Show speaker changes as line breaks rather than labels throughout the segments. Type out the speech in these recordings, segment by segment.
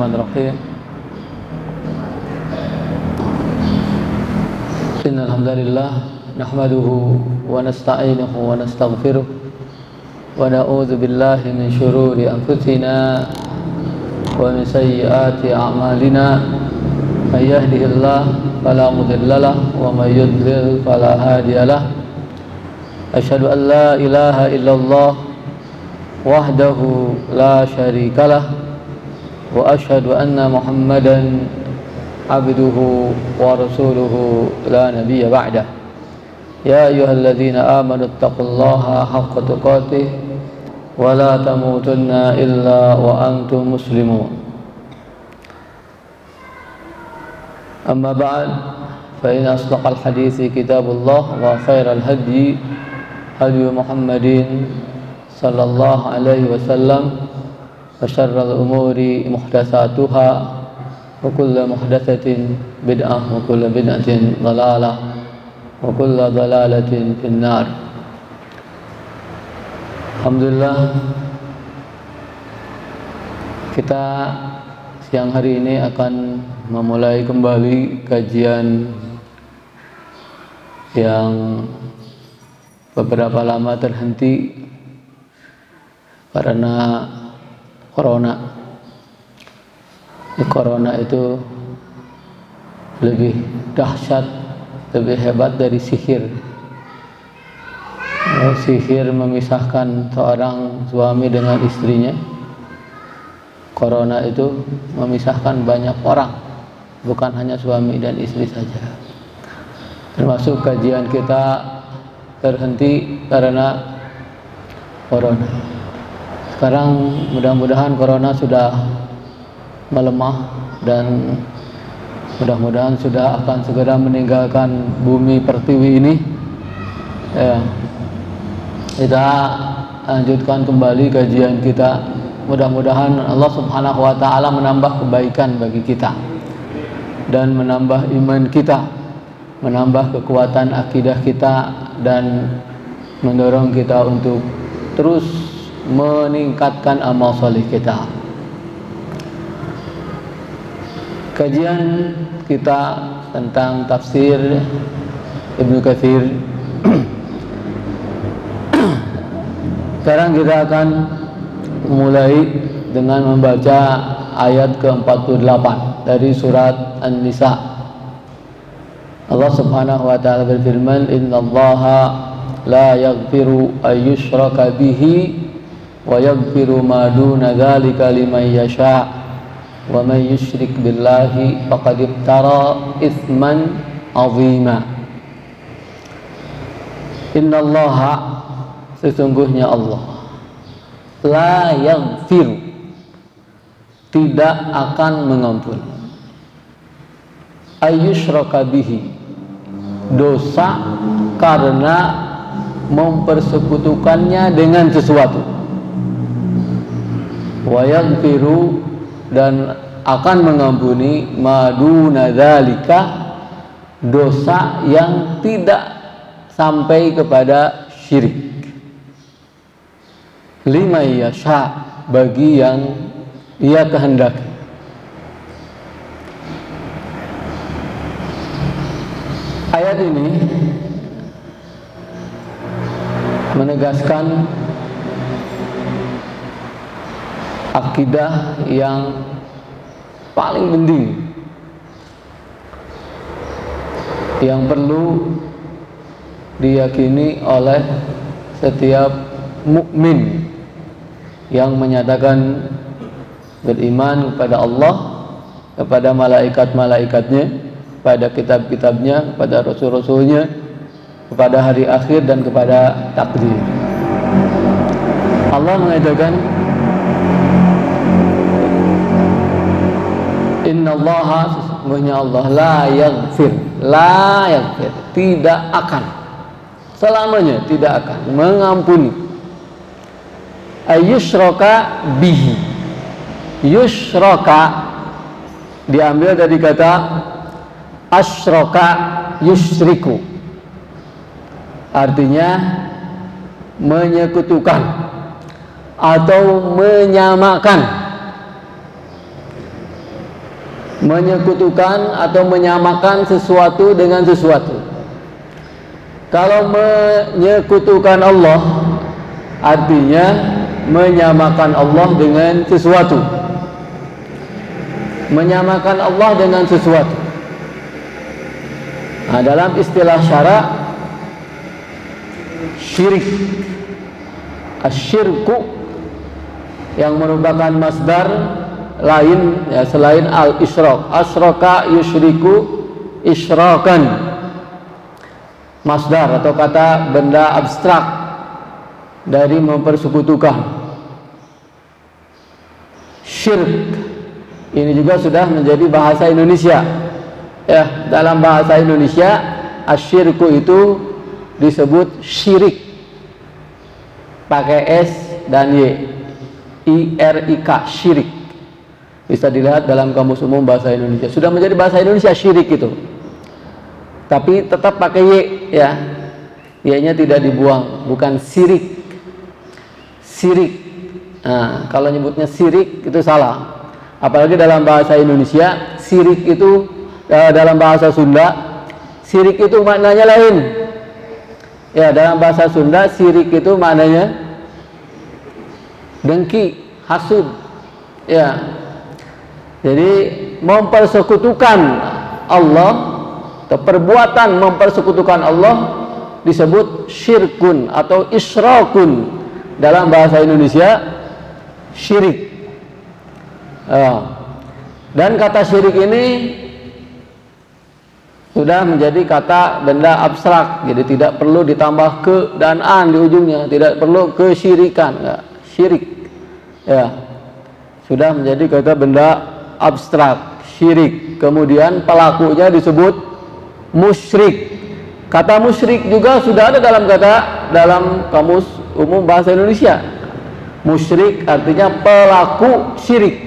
Bismillahirrahmanirrahim. Innal hamdalillah nahmaduhu wa nasta'inuhu wa nastaghfiruh wa na'udzu billahi min shururi anfusina wa min sayyiati a'malina. May yahdihillahu fala mudilla lahu wa may yudlil fala hadiya lahu. Asyhadu an la ilaha illallah wahdahu la syarika lah wa asyhadu anna Muhammadan abduhu wa rasuluhu la nabiyya ba'dah. Ya ayyuhalladzina amanu taqullaha haqqa tuqatih wa la tamutunna illa wa antum muslimun. Amma ba'd, fa in asdaqal hadithi kitabullah wa khairal hadyi hadyu Muhammadin sallallahu alaihi wasallam wa syarrul umuri muhdatsatuha wa kullu muhdatsatin bid'ah wa kullu bid'atin dhalalah wa kullu dhalalatin finnar. Alhamdulillah, kita siang hari ini akan memulai kembali kajian yang beberapa lama terhenti karena corona. Corona itu lebih dahsyat, lebih hebat dari sihir. Sihir memisahkan seorang suami dengan istrinya. Corona itu memisahkan banyak orang, bukan hanya suami dan istri saja. Termasuk kajian kita terhenti karena corona. Sekarang mudah-mudahan corona sudah melemah dan mudah-mudahan sudah akan segera meninggalkan bumi pertiwi ini. Ya. Kita lanjutkan kembali kajian kita. Mudah-mudahan Allah Subhanahu wa taala menambah kebaikan bagi kita dan menambah iman kita, menambah kekuatan akidah kita dan mendorong kita untuk terus meningkatkan amal soleh kita. Kajian kita tentang tafsir Ibnu Katsir. Sekarang kita akan mulai dengan membaca ayat ke-48 dari surat An-Nisa. Allah Subhanahu wa taala berfirman, "Innallaha la yaghfiru ayyushraka bihi wa yaghfiru ma duna dzalika liman yasha wa may yusyrik billahi faqad iftara itsman 'azima." Innallaha, sesungguhnya Allah, la yaghfiru, tidak akan mengampuni, ayyushraka bihi, dosa karena mempersekutukannya dengan sesuatu, wa yaghfiru, dan akan mengampuni, maduna dzalika, dosa yang tidak sampai kepada syirik, lima yasha, bagi yang ia kehendaki. Ayat ini menegaskan akidah yang paling penting yang perlu diyakini oleh setiap mukmin yang menyatakan beriman kepada Allah, kepada malaikat-malaikatnya, kepada kitab-kitabnya, kepada rasul-rasulnya, kepada hari akhir dan kepada takdir. Allah mengatakan, innallaha, sesungguhnya Allah, la yaghfir, tidak akan, selamanya tidak akan mengampuni, ayyushraka bihi. Yushraka diambil dari kata asyraka yusyriku, artinya menyekutukan atau menyamakan. menyekutukan atau menyamakan sesuatu dengan sesuatu. Kalau menyekutukan Allah artinya menyamakan Allah dengan sesuatu. Menyamakan Allah dengan sesuatu. Nah, dalam istilah syara syirik, asyirku yang merupakan masdar lain ya selain al-isyraq. Asyraka yusyriku isyrakan, masdar atau kata benda abstrak dari mempersekutukan. Syirk ini juga sudah menjadi bahasa Indonesia. Ya, dalam bahasa Indonesia asyirku itu disebut syirik pakai S dan Y, IRIK, syirik. Bisa dilihat dalam Kamus Umum Bahasa Indonesia. Sudah menjadi bahasa Indonesia syirik itu. Tapi tetap pakai Y ya. Y-nya tidak dibuang, bukan sirik. Sirik. Nah, kalau nyebutnya sirik itu salah. Apalagi dalam bahasa Indonesia, sirik itu dalam bahasa Sunda, sirik itu maknanya lain. Ya, dalam bahasa Sunda sirik itu maknanya dengki, hasud. Ya. Jadi mempersekutukan Allah atau perbuatan mempersekutukan Allah disebut syirkun atau isyrakun. Dalam bahasa Indonesia syirik. Dan kata syirik ini sudah menjadi kata benda abstrak, jadi tidak perlu ditambah ke dan an di ujungnya, tidak perlu kesyirikan, ya, syirik. Ya, sudah menjadi kata benda abstrak, syirik. Kemudian pelakunya disebut musyrik. Kata musyrik juga sudah ada dalam Kamus Umum Bahasa Indonesia. Musyrik artinya pelaku syirik.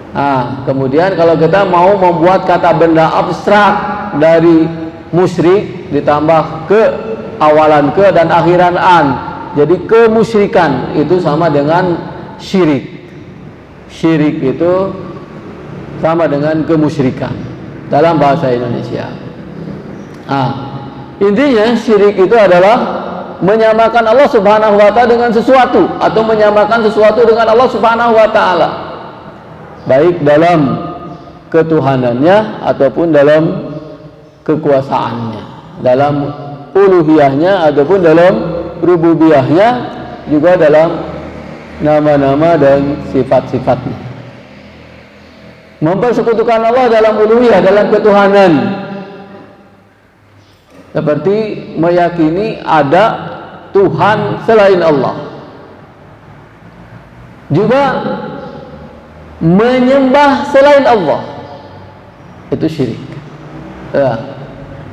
Nah, kemudian kalau kita mau membuat kata benda abstrak dari musyrik ditambah ke awalan ke dan akhiran an, jadi kemusyrikan itu sama dengan syirik. Syirik itu sama dengan kemusyrikan dalam bahasa Indonesia. Nah, intinya syirik itu adalah menyamakan Allah Subhanahu wa Ta'ala dengan sesuatu atau menyamakan sesuatu dengan Allah Subhanahu wa Ta'ala, baik dalam ketuhanannya ataupun dalam kekuasaannya, dalam uluhiyahnya ataupun dalam rububiyahnya, juga dalam nama-nama dan sifat-sifatnya. Mempersekutukan Allah dalam uluhiyah, dalam ketuhanan, seperti meyakini ada Tuhan selain Allah. Juga menyembah selain Allah, itu syirik. Ya.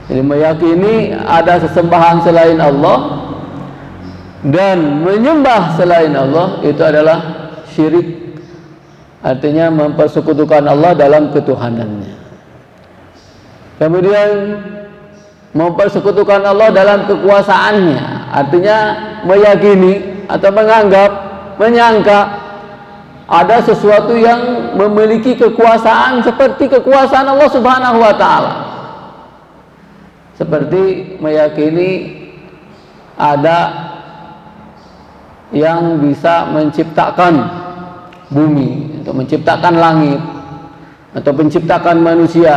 Jadi meyakini ada sesembahan selain Allah dan menyembah selain Allah itu adalah syirik. Artinya mempersekutukan Allah dalam ketuhanannya. Kemudian mempersekutukan Allah dalam kekuasaannya, artinya meyakini atau menganggap, menyangka ada sesuatu yang memiliki kekuasaan seperti kekuasaan Allah Subhanahu wa Ta'ala. Seperti meyakini ada yang bisa menciptakan bumi, atau menciptakan langit, atau menciptakan manusia,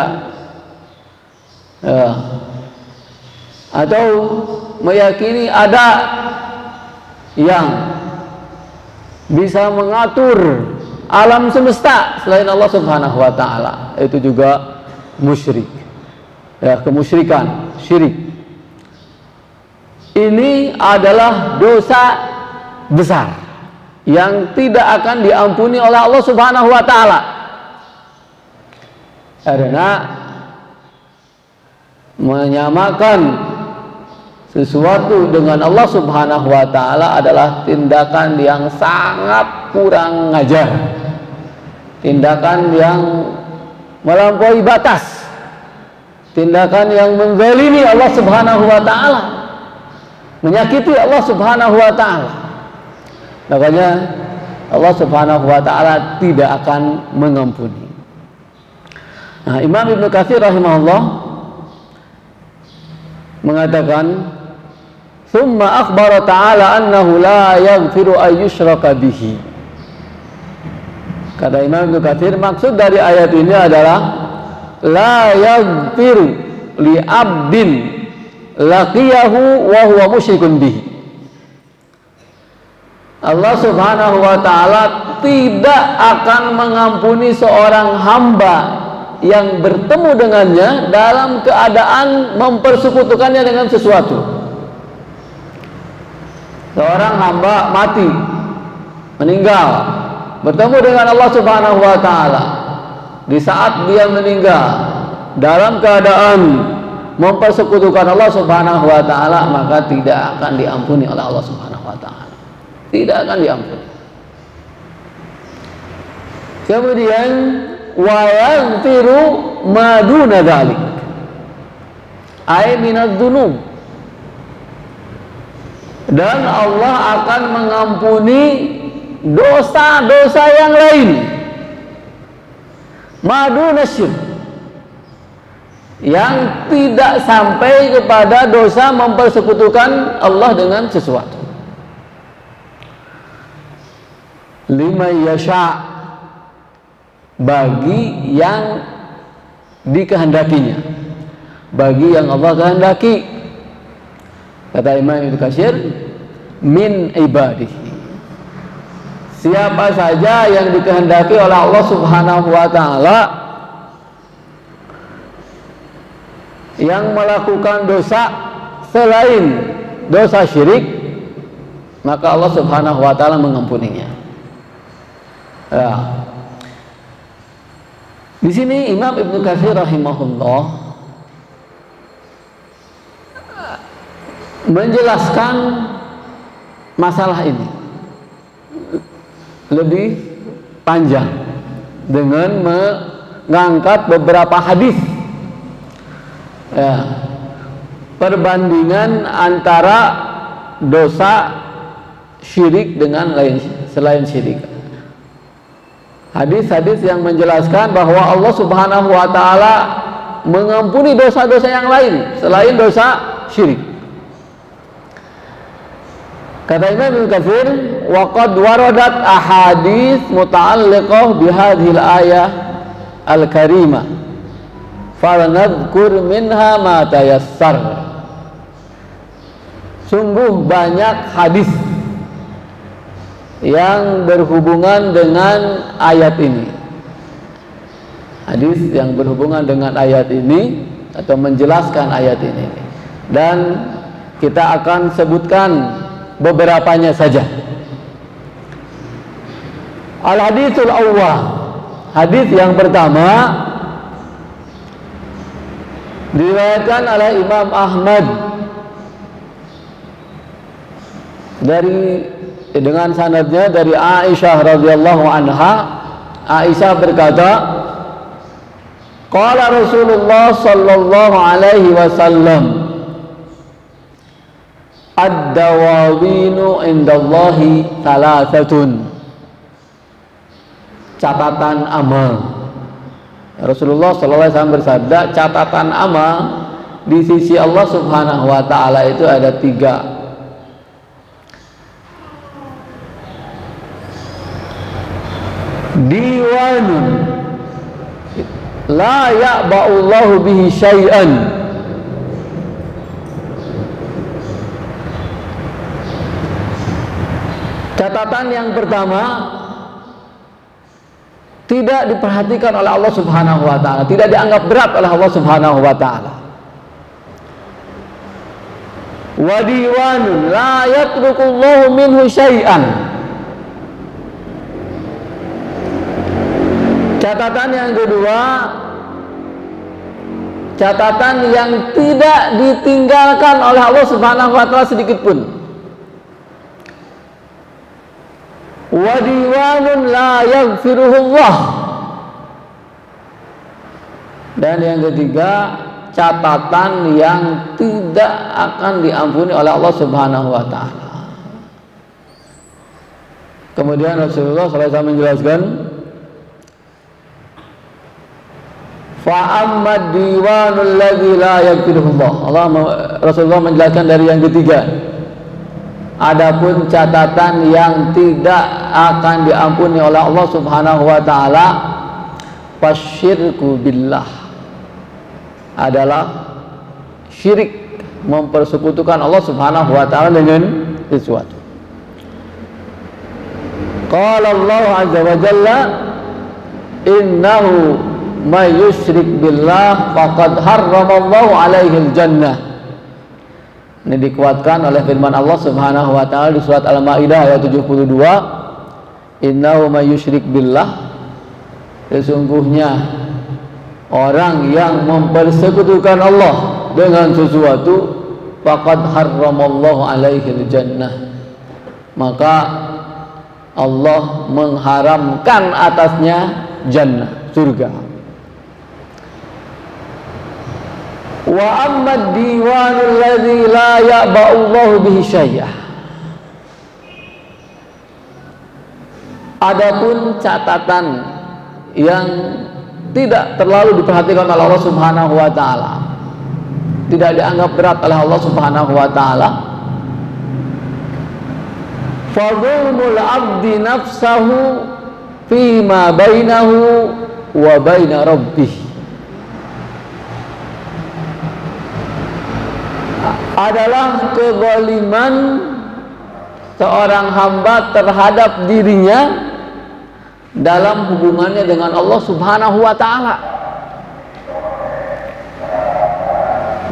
ya. Atau meyakini ada yang bisa mengatur alam semesta selain Allah Subhanahu wa Ta'ala, itu juga musyrik. Ya, kemusyrikan, syirik. Ini adalah dosa besar yang tidak akan diampuni oleh Allah Subhanahu wa Ta'ala, karena menyamakan sesuatu dengan Allah Subhanahu wa Ta'ala adalah tindakan yang sangat kurang ajar, tindakan yang melampaui batas, tindakan yang menzalimi Allah Subhanahu wa Ta'ala, menyakiti Allah Subhanahu wa Ta'ala. Makanya Allah Subhanahu wa Ta'ala tidak akan mengampuni. Nah, Imam Ibnu Katsir rahimahullah mengatakan, "Tsumma akhbara ta'ala annahu la yaghfiru ay yushraka bihi." Kata Imam Ibnu Katsir, maksud dari ayat ini adalah la yaghfiru li abdin laqiyahu wa huwa musyrikun bihi. Allah Subhanahu wa taala tidak akan mengampuni seorang hamba yang bertemu dengannya dalam keadaan mempersekutukannya dengan sesuatu. Seorang hamba mati, meninggal, bertemu dengan Allah Subhanahu wa taala. Di saat dia meninggal dalam keadaan mempersekutukan Allah Subhanahu wa taala, maka tidak akan diampuni oleh Allah Subhanahu wa taala. Tidak akan diampuni. Kemudian wa yaghfiru ma duna dzalik, ay minadz dzunub, dan Allah akan mengampuni dosa-dosa yang lain, ma duna syirk, yang tidak sampai kepada dosa mempersekutukan Allah dengan sesuatu. Liman yasha, bagi yang dikehendakinya, bagi yang Allah kehendaki. Kata Imam Ibnu Katsir, min ibadihi, siapa saja yang dikehendaki oleh Allah Subhanahu wa taala yang melakukan dosa selain dosa syirik, maka Allah Subhanahu wa taala mengampuninya. Ya. Di sini Imam Ibnu Katsir rahimahullah menjelaskan masalah ini lebih panjang dengan mengangkat beberapa hadis, ya, perbandingan antara dosa syirik dengan selain syirik. Hadis-hadis yang menjelaskan bahwa Allah Subhanahu wa taala mengampuni dosa-dosa yang lain selain dosa syirik. Kata Imam Ibnu Katsir, wa qad waradat ahadits muta'alliqah bihadhil ayah al-karimah, falanadhkur minha ma tayassar. Sungguh banyak hadis yang berhubungan dengan ayat ini. Hadis yang berhubungan dengan ayat ini atau menjelaskan ayat ini. Dan kita akan sebutkan beberapanya saja. Al-haditsul awwal, hadis yang pertama diriwayatkan oleh Imam Ahmad dengan sanadnya dari Aisyah radhiyallahu anha. Aisyah berkata, qala Rasulullah sallallahu alaihi wasallam, ad-dawawinu indallahi thalathatun, catatan amal. Rasulullah sallallahu alaihi wasallam bersabda, catatan amal di sisi Allah Subhanahu wa taala itu ada 3. Diwanun la ya'ba'ullahu bihi syai'an, catatan yang pertama tidak diperhatikan oleh Allah Subhanahu wa taala, tidak dianggap berat oleh Allah Subhanahu wa taala. Wa diwanun la yatrukullahu minhu syai'an, catatan yang kedua, catatan yang tidak ditinggalkan oleh Allah Subhanahu wa taala sedikit pun. Wa diwanun la yaghfiruhullah, dan yang ketiga, catatan yang tidak akan diampuni oleh Allah Subhanahu wa taala. Kemudian Rasulullah SAW menjelaskan, Fa amma diwanul ladzi la yaghfiruhullah. Rasulullah menjelaskan dari yang ketiga. Adapun catatan yang tidak akan diampuni oleh Allah Subhanahu wa taala, fasyirku billah, adalah syirik, mempersekutukan Allah Subhanahu wa taala dengan sesuatu. Qala Allah azza wa jalla, innahu may yusyrik billah faqad harramallahu alaihi jannah. Ini dikuatkan oleh firman Allah Subhanahu wa taala di surat Al-Maidah ayat 72, innahu may yusyrik billah, sesungguhnya orang yang mempersekutukan Allah dengan sesuatu, faqad harramallahu alaihi jannah, maka Allah mengharamkan atasnya jannah, surga. Wa amma diwanul ladzi la ya'ba'ullahu bihi syai'ah. Adapun catatan yang tidak terlalu diperhatikan oleh Allah Subhanahu wa taala, tidak dianggap berat oleh Allah Subhanahu wa taala, fadhulmul abdi nafsahu fima bainahu wa baina rabbih, adalah kezaliman seorang hamba terhadap dirinya dalam hubungannya dengan Allah Subhanahu wa taala.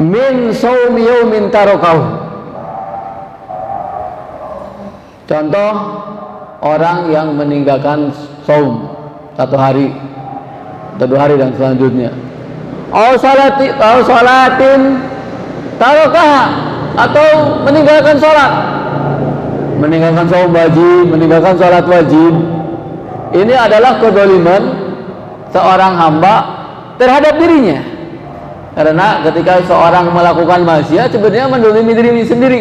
Min shaumi yaumin tarakahu. Contoh, orang yang meninggalkan saum satu hari atau 2 hari dan selanjutnya. Au salatin tarakah, atau meninggalkan sholat, meninggalkan saum wajib, meninggalkan sholat wajib. Ini adalah kezaliman seorang hamba terhadap dirinya, karena ketika seorang melakukan maksiat sebenarnya menzalimi diri sendiri.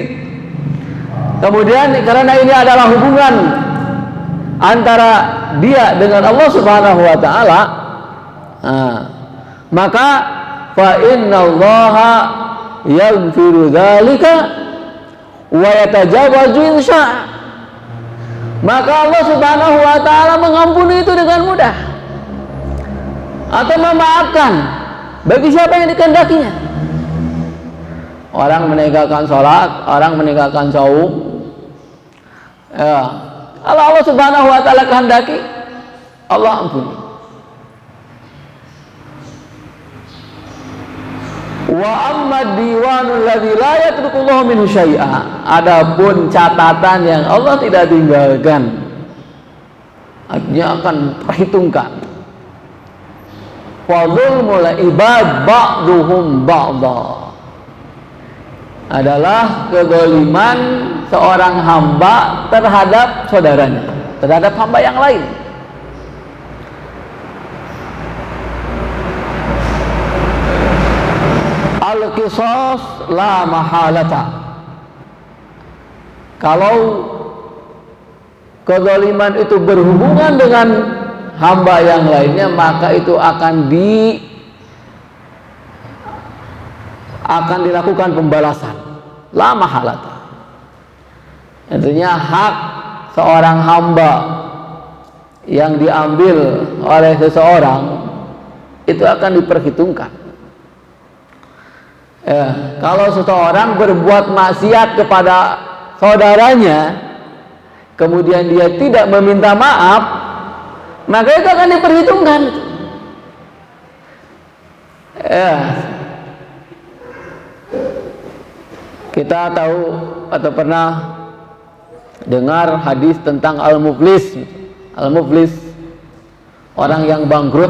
Kemudian karena ini adalah hubungan antara dia dengan Allah Subhanahu wa taala, maka fa innallaha yaghfiru dzalika wa yatajawazu insya', maka Allah Subhanahu wa taala mengampuni itu dengan mudah atau memaafkan bagi siapa yang dikehendakinya. Orang meninggalkan sholat, orang meninggalkan saum, ya, kalau Allah Subhanahu wa taala kehendaki, Allah ampuni. Wa amma diwanul ladzi la yatrukullahu minhu syai'a. Adapun catatan yang Allah tidak tinggalkan, artinya akan perhitungkan. Wa dzulmul ibad ba'duhum ba'dha, adalah kezaliman seorang hamba terhadap saudaranya, terhadap hamba yang lain. Al-qisas la mahalata. Kalau kezaliman itu berhubungan dengan hamba yang lainnya, maka itu akan dilakukan pembalasan, la mahalata. Artinya hak seorang hamba yang diambil oleh seseorang itu akan diperhitungkan. Kalau seseorang berbuat maksiat kepada saudaranya, kemudian dia tidak meminta maaf, maka itu akan diperhitungkan. Kita tahu atau pernah dengar hadis tentang al-muflis. Al-muflis, orang yang bangkrut.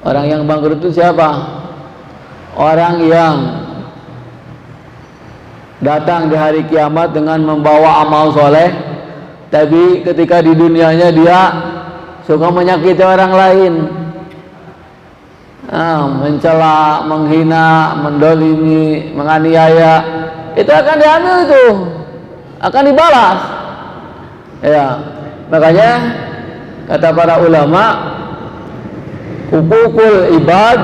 Orang yang bangkrut itu siapa? Orang yang datang di hari kiamat dengan membawa amal soleh, tapi ketika di dunianya dia suka menyakiti orang lain, mencela, menghina, mendolimi, menganiaya. Itu akan diambil, itu akan dibalas. Ya, makanya kata para ulama, hukukul ibad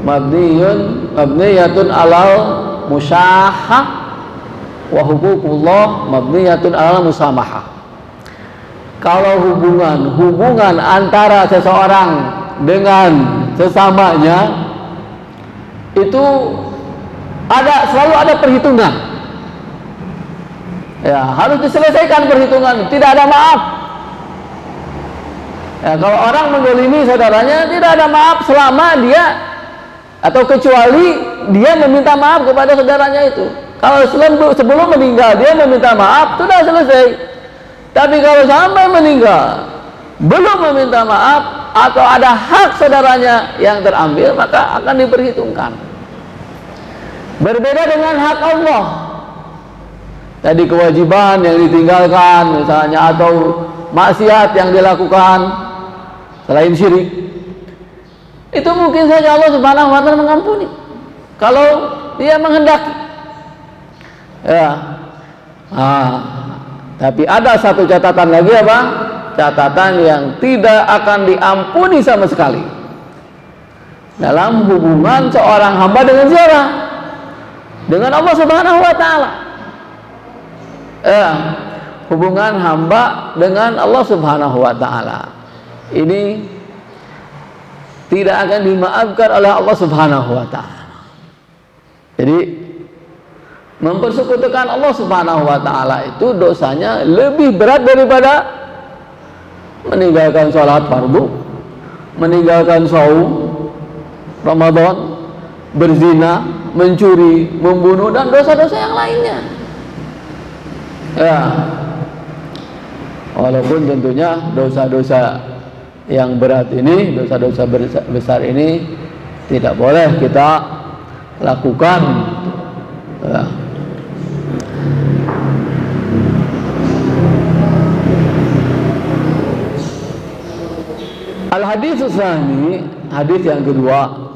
mabniyatun alal musyahah wa hukukullah mabniyatun alal musamahah. Kalau hubungan antara seseorang dengan sesamanya itu selalu ada perhitungan. Ya, harus diselesaikan perhitungan, tidak ada maaf. Ya, kalau orang menggolimi saudaranya tidak ada maaf selama dia atau kecuali dia meminta maaf kepada saudaranya itu. Kalau sebelum meninggal dia meminta maaf, sudah selesai. Tapi kalau sampai meninggal belum meminta maaf atau ada hak saudaranya yang terambil, maka akan diperhitungkan. Berbeda dengan hak Allah. Tadi kewajiban yang ditinggalkan misalnya, atau maksiat yang dilakukan selain syirik, itu mungkin saja Allah Subhanahu wa Ta'ala mengampuni kalau dia menghendaki. Ya. Tapi ada satu catatan lagi, apa? Catatan yang tidak akan diampuni sama sekali dalam hubungan seorang hamba dengan siapa? Dengan Allah Subhanahu wa Ta'ala. Hubungan hamba dengan Allah Subhanahu wa Ta'ala ini tidak akan dimaafkan oleh Allah Subhanahu wa Ta'ala. Jadi mempersekutukan Allah Subhanahu wa Ta'ala itu dosanya lebih berat daripada meninggalkan sholat fardu, meninggalkan saum Ramadan, berzina, mencuri, membunuh, dan dosa-dosa yang lainnya. Ya, walaupun tentunya dosa-dosa yang berat ini, dosa-dosa besar ini tidak boleh kita lakukan. Ya. Al-hadits tsani, hadis yang kedua,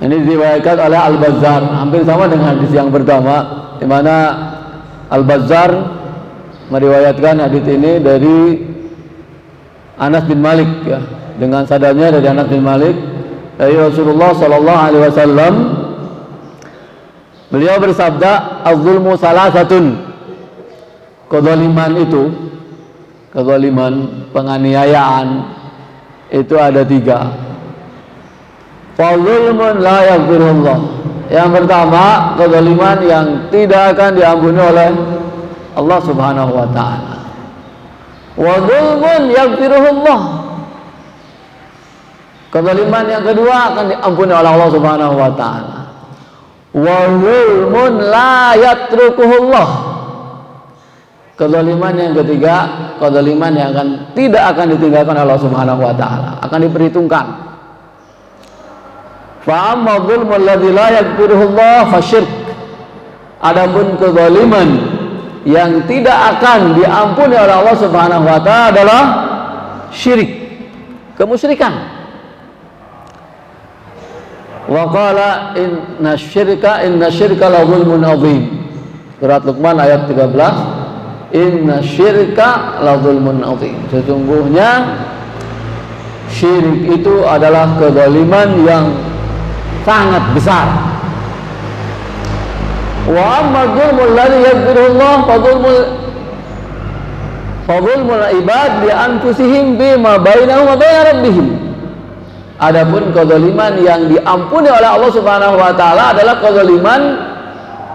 ini diriwayatkan oleh Al-Bazzar, hampir sama dengan hadis yang pertama, di mana Al-Bazzar meriwayatkan hadis ini dari Anas bin Malik, ya, dengan sanadnya dari Anas bin Malik dari Rasulullah sallallahu alaihi wasallam. Beliau bersabda, "Az-zulmu salasatun." Kezaliman itu, kezaliman, penganiayaan itu ada 3. Fadzulmun la yaghfirullah. Yang pertama, kezaliman yang tidak akan diampuni oleh Allah Subhanahu wa Ta'ala. Wa dzulmun yaghfiruhullah. Kezaliman yang kedua akan diampuni oleh Allah Subhanahu wa Ta'ala. Wa dzulmun la yatrukuhullah. Kezaliman yang ketiga, kezaliman yang tidak akan ditinggalkan oleh Allah Subhanahu wa Ta'ala, akan diperhitungkan. Fa amma dzulmul ladzi la yaghfiruhullah fasyirk. Adapun kezaliman yang tidak akan diampuni oleh Allah Subhanahu wa Ta'ala adalah syirik, kemusyrikan. Wa qala inna syirka la dzulmun adzim. Surat Luqman ayat 13. Inna syirka la dzulmun adzim. Sesungguhnya syirik itu adalah kezaliman yang sangat besar. Wa amma dzulmul ladzi yaghfirullah fadzulmul ibad bi anfusihim bima bainahum wa bain rabbihim. Adapun kezaliman yang diampuni oleh Allah Subhanahu wa Ta'ala adalah kezaliman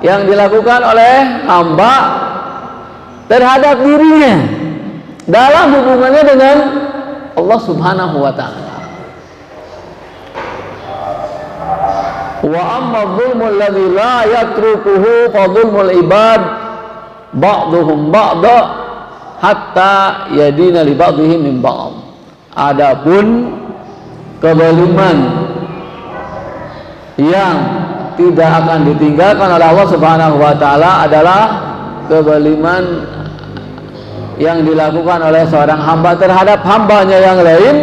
yang dilakukan oleh hamba terhadap dirinya dalam hubungannya dengan Allah Subhanahu wa Ta'ala. Wa amma dzulmul ladzi la yatrukuhu fa dzulmul ibad ba'dhum ba'da hatta yadina li ba'dihim min ba'd. Adapun kezaliman yang tidak akan ditinggalkan oleh Allah Subhanahu wa Ta'ala adalah kezaliman yang dilakukan oleh seorang hamba terhadap hambanya yang lain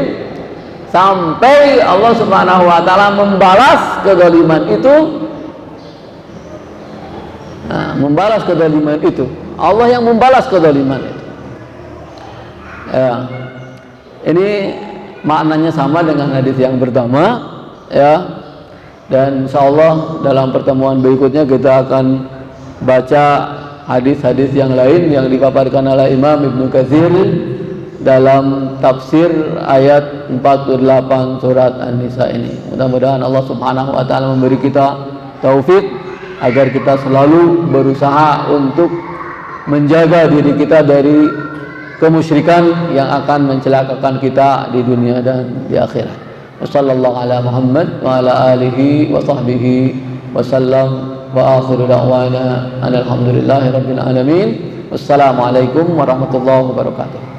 sampai Allah Subhanahu wa Ta'ala membalas kezaliman itu. Membalas kezaliman itu, Allah yang membalas kezaliman itu. Ya. Ini maknanya sama dengan hadis yang pertama, ya. Dan insyaallah dalam pertemuan berikutnya kita akan baca hadis-hadis yang lain yang dipaparkan oleh Imam Ibnu Katsir dalam tafsir ayat 48 surat An-Nisa ini. Mudah-mudahan Allah Subhanahu wa taala memberi kita taufik agar kita selalu berusaha untuk menjaga diri kita dari kemusyrikan yang akan mencelakakan kita di dunia dan di akhirat. Wassallallahu ala Muhammad wa ala alihi wa sahbihi wasallam wa akhiru da'wana alhamdulillahi rabbil alamin. Wassalamualaikum warahmatullahi wabarakatuh.